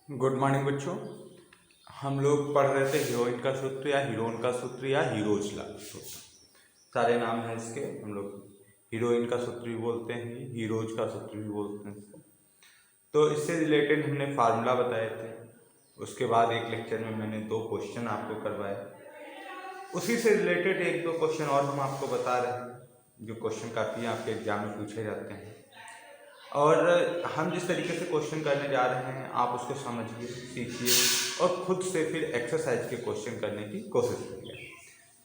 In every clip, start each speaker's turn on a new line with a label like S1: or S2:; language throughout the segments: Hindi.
S1: गुड मॉर्निंग बच्चों। हम लोग पढ़ रहे थे हीरोइन का सूत्र या हीरोइन का सूत्र या हीरोज ला सूत्र। सारे नाम हैं इसके। हम लोग हीरोइन का सूत्र भी बोलते हैं, हीरोज का सूत्र भी बोलते हैं इसको। तो इससे रिलेटेड हमने फार्मूला बताए थे। उसके बाद एक लेक्चर में मैंने 2 क्वेश्चन आपको करवाए। उसी से रिलेटेड 1-2 क्वेश्चन और हम आपको बता रहे हैं, जो क्वेश्चन काफ़ी आपके एग्जाम में पूछे जाते हैं। और हम जिस तरीके से क्वेश्चन करने जा रहे हैं आप उसको समझिए, सीखिए और खुद से फिर एक्सरसाइज के क्वेश्चन करने की कोशिश करिए।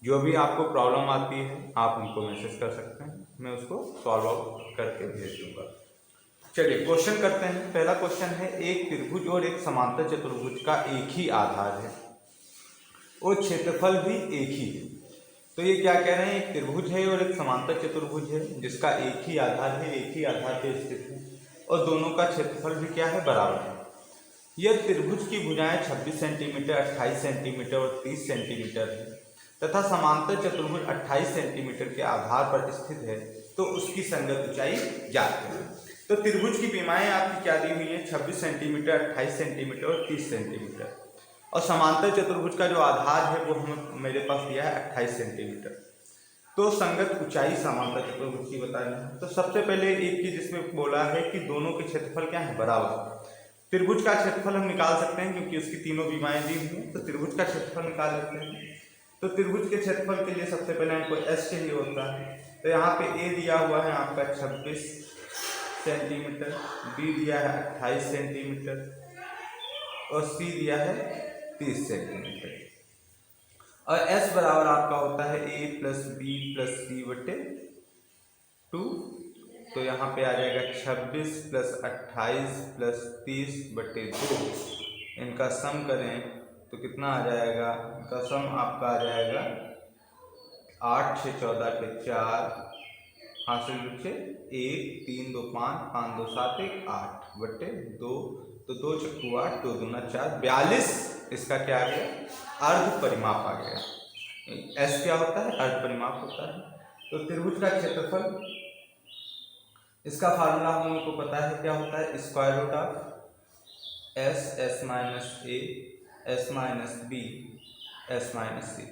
S1: जो भी आपको प्रॉब्लम आती है आप हमको मैसेज कर सकते हैं, मैं उसको सॉल्व आउट करके भेज दूंगा। चलिए क्वेश्चन करते हैं। पहला क्वेश्चन है, एक त्रिभुज और एक समांतर चतुर्भुज का एक ही आधार है और क्षेत्रफल भी एक ही है। तो ये क्या कह रहे हैं, एक त्रिभुज है और एक समांतर चतुर्भुज है जिसका एक ही आधार है, एक ही आधार पे स्थित है और दोनों का क्षेत्रफल भी क्या है, बराबर है। यह त्रिभुज की भुजाएं 26 सेंटीमीटर, 28 सेंटीमीटर और 30 सेंटीमीटर है तथा समांतर चतुर्भुज 28 सेंटीमीटर के आधार पर स्थित है, तो उसकी संगत ऊंचाई ज्ञात है। तो त्रिभुज की विमाएं आपकी क्या दी हुई है, 26 सेंटीमीटर, 28 सेंटीमीटर और 30 सेंटीमीटर। और समांतर चतुर्भुज का जो आधार है वो हम मेरे पास दिया है 28 सेंटीमीटर। तो संगत ऊंचाई समांतर चतुर्भुज की बतानी है। तो सबसे पहले एक चीज इसमें बोला है कि दोनों के क्षेत्रफल क्या है, बराबर। त्रिभुज का क्षेत्रफल हम निकाल सकते हैं क्योंकि उसकी तीनों विमाएं दी हुई हैं, तो त्रिभुज का क्षेत्रफल निकाल लेते हैं। तो त्रिभुज के क्षेत्रफल के लिए सबसे पहले हमको एस चाहिए होता है। तो यहाँ पे ए दिया हुआ है आपका 26 सेंटीमीटर, बी दिया है 28 सेंटीमीटर और सी दिया है 30 सेंटीमीटर। और s बराबर आपका होता है a प्लस बी प्लस सी बटे 2। तो यहाँ पे आ जाएगा 26 प्लस 28 प्लस 30 बटे 2। इनका सम करें तो कितना आ जाएगा, इनका सम आपका आ जाएगा 8 6 14 के 4, हासिल बच्चे 1 3 2 5 5 2 7 1 8 बटे 2। तो 2 चक्कू 8, 2 दूना 4, 42 इसका क्या आ गया, अर्ध परिमाप आ गया। एस क्या होता है, अर्ध परिमाप होता है। तो त्रिभुज का क्षेत्रफल, इसका फार्मूला हम लोगों को पता है क्या होता है, square root of s minus A S minus B S minus c.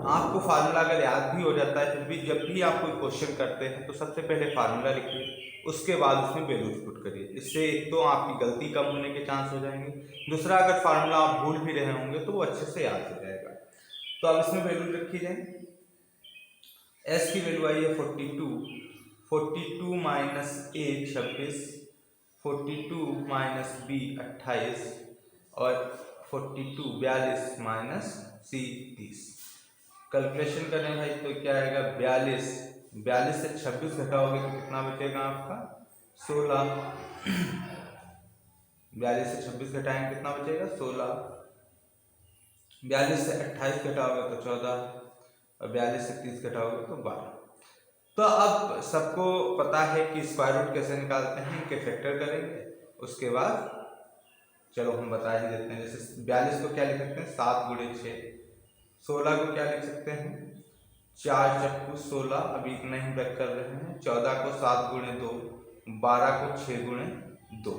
S1: आपको फार्मूला अगर याद भी हो जाता है फिर भी जब भी आप कोई क्वेश्चन करते हैं तो सबसे पहले फार्मूला लिखिए, उसके बाद उसमें वैल्यूज पुट करिए। इससे एक तो आपकी गलती कम होने के चांस हो जाएंगे, दूसरा अगर फार्मूला आप भूल भी रहे होंगे तो वो अच्छे से याद हो जाएगा। तो अब इसमें वैल्यू रखी जाए। एस की वैल्यू आई है 42, 42 माइनस ए 26, 42 माइनस बी 28 और 42 42 माइनस सी 30। कैलकुलेशन करें भाई तो क्या आएगा, 42 से 26 घटाओगे तो कितना बचेगा आपका, 16। 42 से 26 घटाएंगे कितना बचेगा, 16। 42 से 28 घटाओगे तो 14 और 42 से 30 घटाओगे तो 12। तो अब सबको पता है कि स्क्वायर रूट कैसे निकालते हैं, इनके फैक्टर करेंगे। उसके बाद चलो हम बता ही देते हैं। जैसे 42 को क्या लिख सकते हैं, 7 गुणे 6। 16 को क्या लिख सकते हैं, 4 चक्कू 16, अभी इतना ही ब्रेक कर रहे हैं। 14 को 7 गुणे 2, 12 को 6 गुणे 2।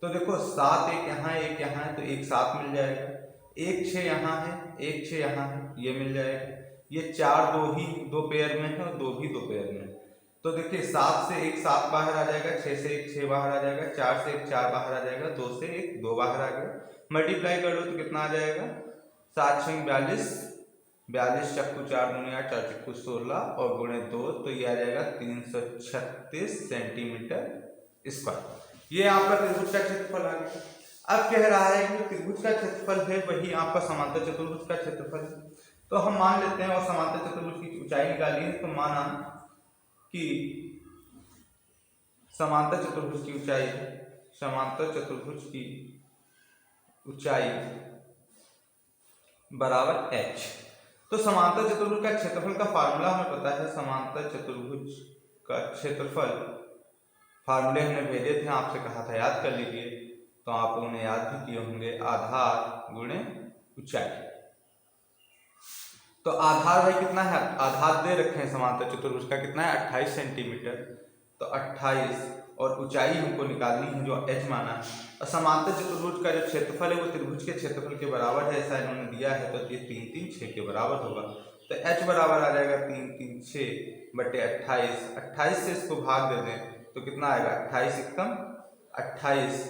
S1: तो देखो 7 एक यहाँ है, एक यहाँ है, तो एक 7 मिल जाएगा। एक 6 यहाँ है, एक 6 यहाँ है, ये मिल जाएगा। ये 4 दो पेयर में है और 2 भी 2 पेयर में है। तो देखिए 7 से एक 7 बाहर आ जाएगा, 6 से एक 6 बाहर आ जाएगा, 4 से एक 4 बाहर आ जाएगा, 2 से एक 2 बाहर आ गया। मल्टीप्लाई कर लो तो कितना आ जाएगा, 7 6 42, 42 चक्कू 4 गुणे 8, 4 चक्कू 16 और गुणे 2, तो ये आ जाएगा 336 सेंटीमीटर स्क्वायर। ये आपका त्रिभुज का क्षेत्रफल आ गया। अब कह रहा है कि त्रिभुज का क्षेत्रफल है वही आपका समांतर चतुर्भुज का क्षेत्रफल है। तो हम मान लेते हैं और समांतर चतुर्भुज की ऊंचाई निकाली है, तो माना कि समांतर चतुर्भुज की ऊंचाई, समांतर चतुर्भुज की ऊंचाई बराबर h। तो समांतर चतुर्भुज का क्षेत्रफल का फार्मूला हमें पता है। समांतर चतुर्भुज का क्षेत्रफल, फार्मूले हमने भेजे थे, आपसे कहा था याद कर लीजिए, तो आप उन्हें याद भी किए होंगे। आधार गुणे ऊंचाई। तो आधार भाई कितना है, आधार दे रखे हैं समांतर चतुर्भुज का, कितना है 28 सेंटीमीटर। तो 28 और ऊंचाई हमको निकालनी है जो h माना है। और समांतर चतुर्भुज का जो क्षेत्रफल है वो त्रिभुज के क्षेत्रफल के बराबर है, ऐसा इन्होंने दिया है, तो ये 3 3 6 के बराबर होगा। तो h बराबर आ जाएगा 3 3 6 बटे 28। 28 से इसको भाग दे दें तो कितना आएगा, 28 एकम 28,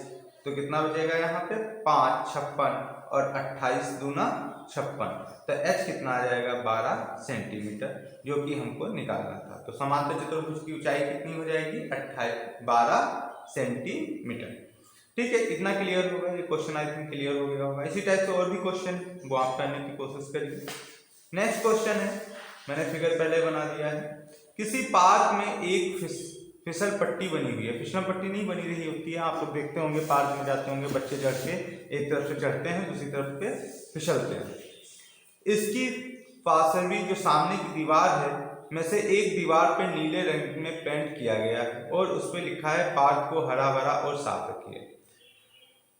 S1: तो कितना बचेगा यहाँ पे 5 56 और 28 दूना 56, तो h कितना आ जाएगा 12 सेंटीमीटर, जो कि हमको निकालना था। तो समांतर चतुर्भुज की ऊंचाई कितनी हो जाएगी, 12 सेंटीमीटर। ठीक है, इतना क्लियर होगा, ये क्वेश्चन आई थिंक क्लियर हो गया होगा। इसी टाइप से और भी क्वेश्चन वो आप करने की कोशिश करिए। नेक्स्ट क्वेश्चन है, मैंने फिगर पहले बना दिया है। किसी पार्क में एक फिसल पट्टी बनी हुई है, फिसल पट्टी नहीं बनी रही होती है, आप लोग देखते होंगे पार्क में जाते होंगे, बच्चे चढ़ के एक तरफ से चढ़ते हैं दूसरी तरफ पे फिसलते हैं। इसकी पार्श्वी जो सामने की दीवार है में से एक दीवार पे नीले रंग में पेंट किया गया है और उस पर लिखा है पार्क को हरा भरा और साफ रखिए।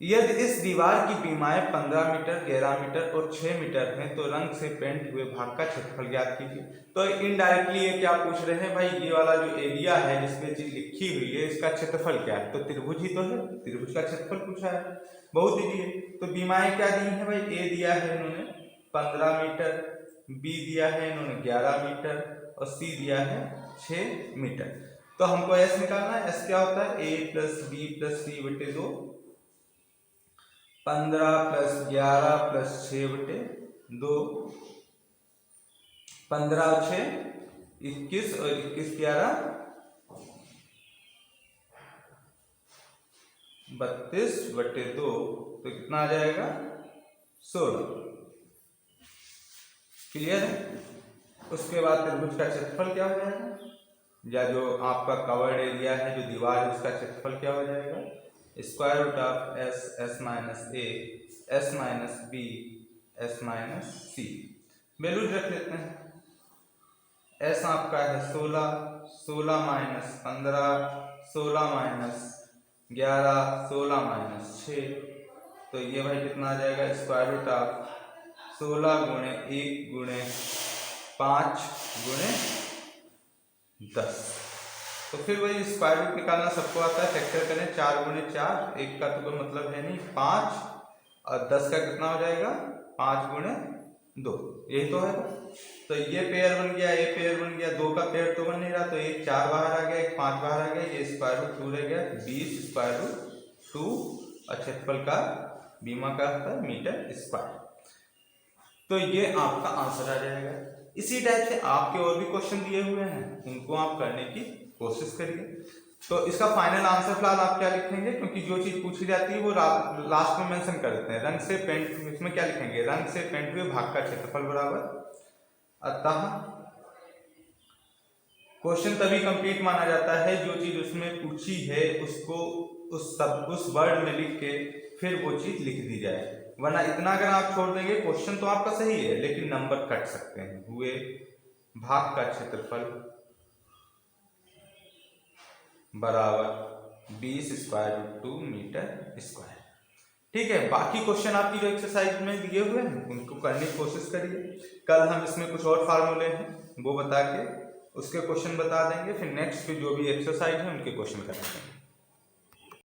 S1: यदि इस दीवार की बीमाएं 15 मीटर 11 मीटर और 6 मीटर हैं तो रंग से पेंट हुए भाग का क्षेत्रफल ज्ञात कीजिए। तो इनडायरेक्टली ये क्या पूछ रहे हैं भाई, ये वाला जो एरिया है जिसमें चीज लिखी हुई है इसका क्षेत्रफल क्या है, तो त्रिभुज ही तो है, त्रिभुज का क्षेत्रफल पूछा है, बहुत ईजी है। तो बीमाएं क्या दी है भाई, ए दिया है इन्होंने 15 मीटर, बी दिया है इन्होंने 11 मीटर और सी दिया है 6 मीटर। तो हमको एस निकालना है। एस क्या होता है, ए प्लस बी प्लस सी बटे 2, 15 प्लस 11 प्लस 6 बटे 2, 15 और 6 21 और 21 11 32 बटे 2, तो कितना आ जाएगा 16। क्लियर है। उसके बाद त्रिभुज का क्षेत्रफल क्या हो जाएगा, या जो आपका कवर्ड एरिया है जो दीवार है उसका क्षेत्रफल क्या हो जाएगा, square root of S S minus A S minus B S minus C. Values रख लेते हैं। एस आपका है 16, 16 माइनस 15, 16 माइनस 11, 16 माइनस 6, तो ये भाई कितना आ जाएगा, स्क्वायर रूट ऑफ 16 गुणे 1 गुणे 5 गुणे 10। तो फिर वही स्क्वायर रूट निकालना सबको आता है, फैक्टर करें 4 गुणे 4, 1 का तो कोई मतलब है नहीं, 5 और 10 का कितना हो जाएगा 5 गुणे 2, यही तो है। तो ये पेयर बन गया, ये पेयर बन गया, 2 का पेयर तो बन नहीं रहा, तो एक 4 बाहर आ गया, एक 5 बाहर आ गया, ये स्क्वायर रूट 2 रह गया, 20 स्क्वायर रूट 2 और क्षेत्रफल का बीमा का होता है मीटर स्क्वायर। तो ये आपका आंसर आ जाएगा। इसी टाइप से आपके और भी क्वेश्चन दिए हुए हैं, उनको आप करने की कोशिश करिए। तो इसका फाइनल आंसर फिलहाल आप क्या लिखेंगे, क्योंकि जो चीज पूछी जाती है वो लास्ट में मेंशन कर देते हैं, रंग से पेंट, इसमें क्या लिखेंगे, रंग से पेंट हुए भाग का क्षेत्रफल बराबर। अतः क्वेश्चन तभी कंप्लीट माना जाता है जो चीज उसमें पूछी है उसको उस वर्ड में लिख के फिर वो चीज लिख दी जाए, वरना इतना अगर आप छोड़ देंगे क्वेश्चन तो आपका सही है लेकिन नंबर कट सकते हैं। हुए भाग का क्षेत्रफल बराबर 20 स्क्वायर रूट 2 मीटर स्क्वायर। ठीक है, बाकी क्वेश्चन आपकी जो एक्सरसाइज में दिए हुए हैं उनको करने की कोशिश करिए। कल हम इसमें कुछ और फार्मूले हैं वो बता के उसके क्वेश्चन बता देंगे, फिर नेक्स्ट पे जो भी एक्सरसाइज है उनके क्वेश्चन कराएंगे।